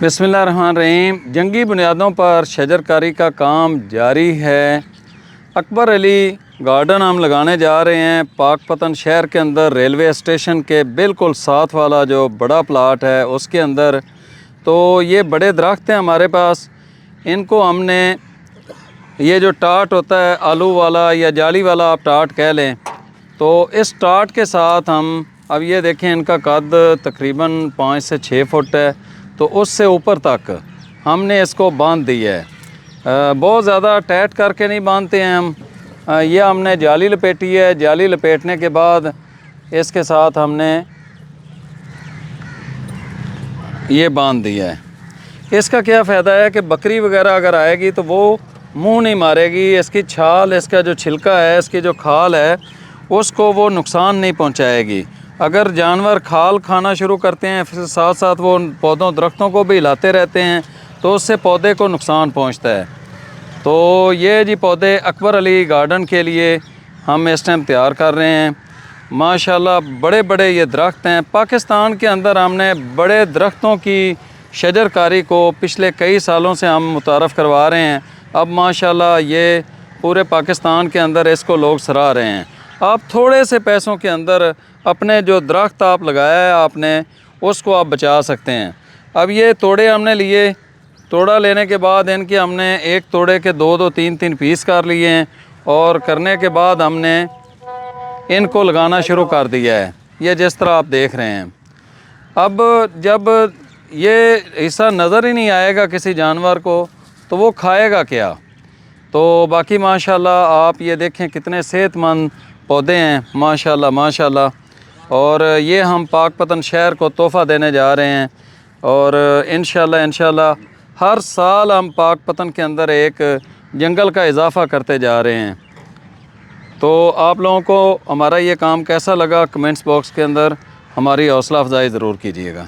बिस्मिल्लाहिर्रहमानिर्रहीम। जंगी बुनियादों पर शजरकारी का काम जारी है। अकबर अली गार्डन हम लगाने जा रहे हैं पाकपतन शहर के अंदर, रेलवे स्टेशन के बिल्कुल साथ वाला जो बड़ा प्लाट है उसके अंदर। तो ये बड़े दरख्त हैं हमारे पास। इनको हमने, ये जो टाट होता है आलू वाला या जाली वाला आप टाट कह लें, तो इस टाट के साथ हम, अब ये देखें इनका कद तकरीबन 5 से 6 फुट है, तो उससे ऊपर तक हमने इसको बांध दिया है। बहुत ज़्यादा टाइट करके नहीं बांधते हैं हम। ये हमने जाली लपेटी है। जाली लपेटने के बाद इसके साथ हमने ये बांध दिया है। इसका क्या फ़ायदा है कि बकरी वगैरह अगर आएगी तो वो मुंह नहीं मारेगी। इसकी छाल, इसका जो छिलका है, इसकी जो खाल है, उसको वो नुकसान नहीं पहुंचाएगी। अगर जानवर खाल खाना शुरू करते हैं, फिर साथ साथ वो पौधों दरख्तों को भी हिलाते रहते हैं, तो उससे पौधे को नुकसान पहुंचता है। तो ये जी पौधे अकबर अली गार्डन के लिए हम इस टाइम तैयार कर रहे हैं। माशाल्लाह बड़े बड़े ये दरख्त हैं। पाकिस्तान के अंदर हमने बड़े दरख्तों की शजरकारी को पिछले कई सालों से हम मुतारफ़ करवा रहे हैं। अब माशाल्लाह ये पूरे पाकिस्तान के अंदर इसको लोग सराह रहे हैं। आप थोड़े से पैसों के अंदर अपने जो दरख्त आप लगाया है आपने, उसको आप बचा सकते हैं। अब ये तोड़े हमने लिए। तोड़ा लेने के बाद इनके हमने एक तोड़े के 2-2, 3-3 पीस कर लिए हैं, और करने के बाद हमने इनको लगाना शुरू कर दिया है। ये जिस तरह आप देख रहे हैं। अब जब ये हिस्सा नज़र ही नहीं आएगा किसी जानवर को, तो वो खाएगा क्या? तो बाकी माशाल्लाह आप ये देखें कितने सेहतमंद पौधे हैं, माशाल्लाह माशाल्लाह। और ये हम पाकपतन शहर को तोहफ़ा देने जा रहे हैं। और इंशाल्लाह हर साल हम पाकपतन के अंदर एक जंगल का इजाफ़ा करते जा रहे हैं। तो आप लोगों को हमारा ये काम कैसा लगा, कमेंट्स बॉक्स के अंदर हमारी हौसला अफजाई ज़रूर कीजिएगा।